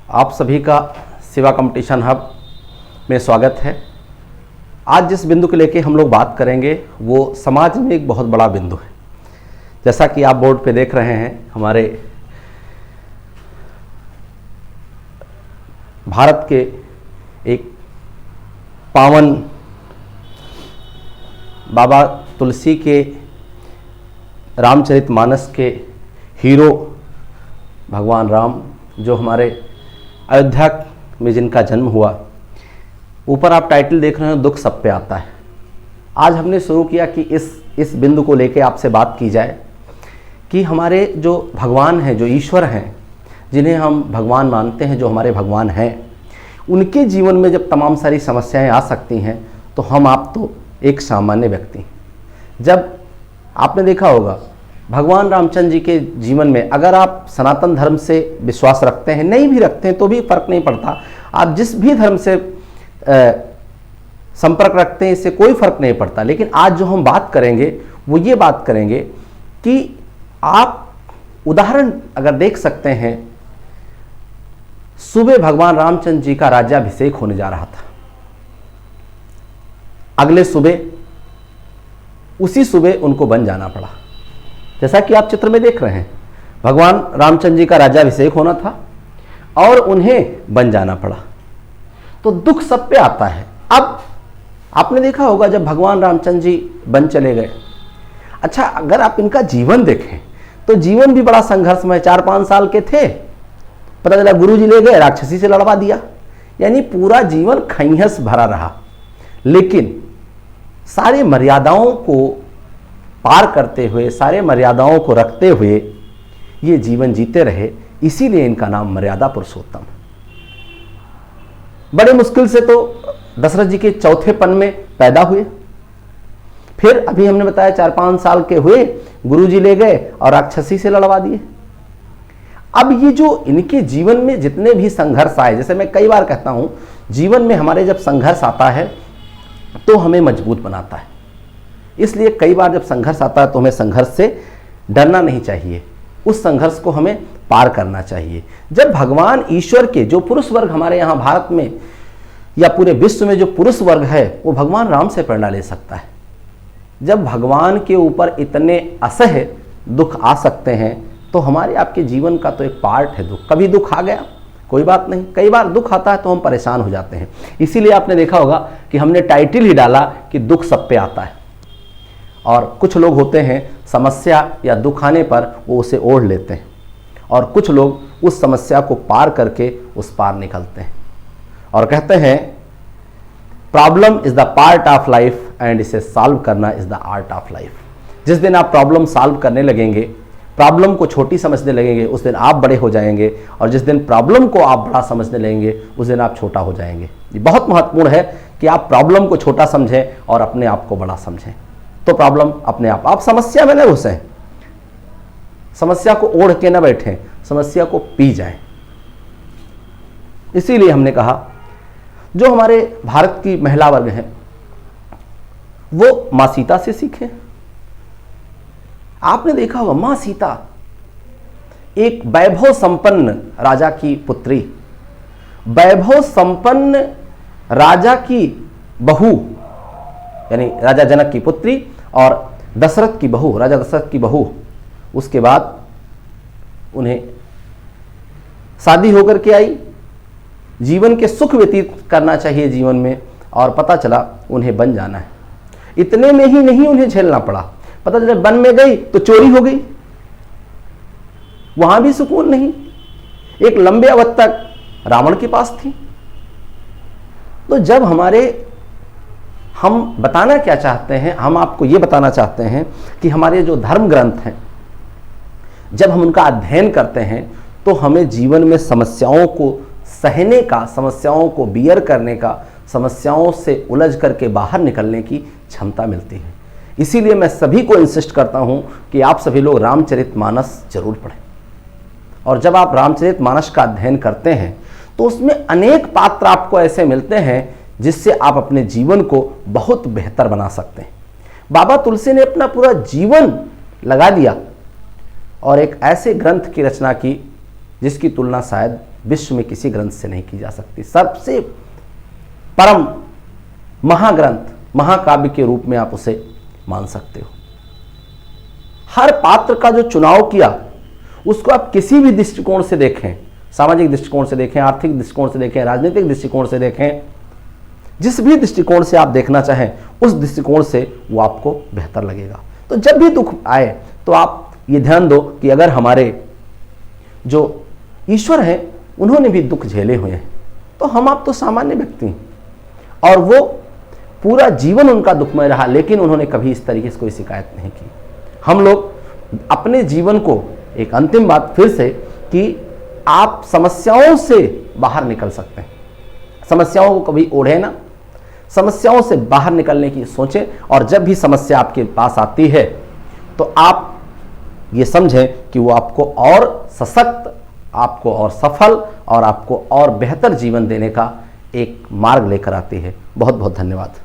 आप सभी का सेवा कंपटीशन हब में स्वागत है। आज जिस बिंदु को लेके हम लोग बात करेंगे वो समाज में एक बहुत बड़ा बिंदु है। जैसा कि आप बोर्ड पे देख रहे हैं, हमारे भारत के एक पावन बाबा तुलसी के रामचरितमानस के हीरो भगवान राम, जो हमारे अयोध्या में जिनका जन्म हुआ, ऊपर आप टाइटल देख रहे हैं, दुख सब पे आता है। आज हमने शुरू किया कि इस बिंदु को लेके आपसे बात की जाए कि हमारे जो भगवान हैं, जो ईश्वर हैं, जिन्हें हम भगवान मानते हैं, जो हमारे भगवान हैं, उनके जीवन में जब तमाम सारी समस्याएं आ सकती हैं तो हम आप तो एक सामान्य व्यक्ति, जब आपने देखा होगा भगवान रामचंद्र जी के जीवन में, अगर आप सनातन धर्म से विश्वास रखते हैं, नहीं भी रखते हैं तो भी फर्क नहीं पड़ता, आप जिस भी धर्म से संपर्क रखते हैं इससे कोई फर्क नहीं पड़ता। लेकिन आज जो हम बात करेंगे वो ये बात करेंगे कि आप उदाहरण अगर देख सकते हैं, सुबह भगवान रामचंद्र जी का राज्याभिषेक होने जा रहा था। अगले सुबह, उसी सुबह उनको बन जाना पड़ा। जैसा कि आप चित्र में देख रहे हैं, भगवान रामचंद्र जी का राज्याभिषेक होना था और उन्हें बन जाना पड़ा। तो दुख सब पे आता है। अब आपने देखा होगा जब भगवान रामचंद्र जी बन चले गए, अच्छा अगर आप इनका जीवन देखें तो जीवन भी बड़ा संघर्षमय। 4-5 साल के थे, पता चला गुरु जी ले गए, राक्षसी से लड़वा दिया, यानी पूरा जीवन खैहस भरा रहा। लेकिन सारे मर्यादाओं को पार करते हुए, सारे मर्यादाओं को रखते हुए ये जीवन जीते रहे, इसीलिए इनका नाम मर्यादा पुरुषोत्तम। बड़े मुश्किल से तो दशरथ जी के चौथेपन में पैदा हुए, फिर अभी हमने बताया 4-5 साल के हुए, गुरु जी ले गए और राक्षसी से लड़वा दिए। अब ये जो इनके जीवन में जितने भी संघर्ष आए, जैसे मैं कई बार कहता हूं, जीवन में हमारे जब संघर्ष आता है तो हमें मजबूत बनाता है। इसलिए कई बार जब संघर्ष आता है तो हमें संघर्ष से डरना नहीं चाहिए, उस संघर्ष को हमें पार करना चाहिए। जब भगवान ईश्वर के जो पुरुष वर्ग हमारे यहाँ भारत में या पूरे विश्व में जो पुरुष वर्ग है वो भगवान राम से प्रेरणा ले सकता है। जब भगवान के ऊपर इतने असह्य दुख आ सकते हैं तो हमारे आपके जीवन का तो एक पार्ट है दुख। कभी दुख आ गया कोई बात नहीं, कई बार दुख आता है तो हम परेशान हो जाते हैं। इसीलिए आपने देखा होगा कि हमने टाइटल ही डाला कि दुख सब पे आता है। और कुछ लोग होते हैं समस्या या दुख आने पर वो उसे ओढ़ लेते हैं, और कुछ लोग उस समस्या को पार करके उस पार निकलते हैं और कहते हैं problem is the part of life and इसे सॉल्व करना is the art of life. जिस दिन आप प्रॉब्लम सॉल्व करने लगेंगे, प्रॉब्लम को छोटी समझने लगेंगे, उस दिन आप बड़े हो जाएंगे, और जिस दिन प्रॉब्लम को आप बड़ा समझने लगेंगे उस दिन आप छोटा हो जाएंगे। ये बहुत महत्वपूर्ण है कि आप प्रॉब्लम को छोटा समझें और अपने आप को बड़ा समझें, तो प्रॉब्लम अपने आप समस्या में न घुसें, समस्या को ओढ़ के न बैठें, समस्या को पी जाएं। इसीलिए हमने कहा जो हमारे भारत की महिला वर्ग हैं वो मां सीता से सीखें। आपने देखा होगा मां सीता एक वैभव संपन्न राजा की पुत्री, वैभव संपन्न राजा की बहू, यानी राजा जनक की पुत्री और दशरथ की बहू, राजा दशरथ की बहू। उसके बाद उन्हें शादी होकर के आई, जीवन के सुख व्यतीत करना चाहिए जीवन में, और पता चला उन्हें बन जाना है। इतने में ही नहीं उन्हें झेलना पड़ा, पता चला वन में गई तो चोरी हो गई, वहां भी सुकून नहीं, एक लंबे अवधि तक रावण के पास थी। तो जब हम बताना क्या चाहते हैं, हम आपको यह बताना चाहते हैं कि हमारे जो धर्म ग्रंथ हैं, जब हम उनका अध्ययन करते हैं तो हमें जीवन में समस्याओं को सहने का, समस्याओं को बियर करने का, समस्याओं से उलझ करके बाहर निकलने की क्षमता मिलती है। इसीलिए मैं सभी को इंसिस्ट करता हूं कि आप सभी लोग रामचरितमानस जरूर पढ़ें। और जब आप रामचरितमानस का अध्ययन करते हैं तो उसमें अनेक पात्र आपको ऐसे मिलते हैं जिससे आप अपने जीवन को बहुत बेहतर बना सकते हैं। बाबा तुलसी ने अपना पूरा जीवन लगा दिया और एक ऐसे ग्रंथ की रचना की जिसकी तुलना शायद विश्व में किसी ग्रंथ से नहीं की जा सकती। सबसे परम महाग्रंथ, महाकाव्य के रूप में आप उसे मान सकते हो। हर पात्र का जो चुनाव किया उसको आप किसी भी दृष्टिकोण से देखें, सामाजिक दृष्टिकोण से देखें, आर्थिक दृष्टिकोण से देखें, राजनीतिक दृष्टिकोण से देखें, जिस भी दृष्टिकोण से आप देखना चाहें उस दृष्टिकोण से वो आपको बेहतर लगेगा। तो जब भी दुख आए तो आप ये ध्यान दो कि अगर हमारे जो ईश्वर हैं उन्होंने भी दुख झेले हुए हैं, तो हम आप तो सामान्य व्यक्ति हैं और वो पूरा जीवन उनका दुखमय रहा, लेकिन उन्होंने कभी इस तरीके से कोई शिकायत नहीं की। हम लोग अपने जीवन को, एक अंतिम बात फिर से, कि आप समस्याओं से बाहर निकल सकते हैं। समस्याओं को कभी ओढ़े ना, समस्याओं से बाहर निकलने की सोचें, और जब भी समस्या आपके पास आती है तो आप ये समझें कि वो आपको और सशक्त, आपको और सफल और आपको और बेहतर जीवन देने का एक मार्ग लेकर आती है। बहुत बहुत धन्यवाद।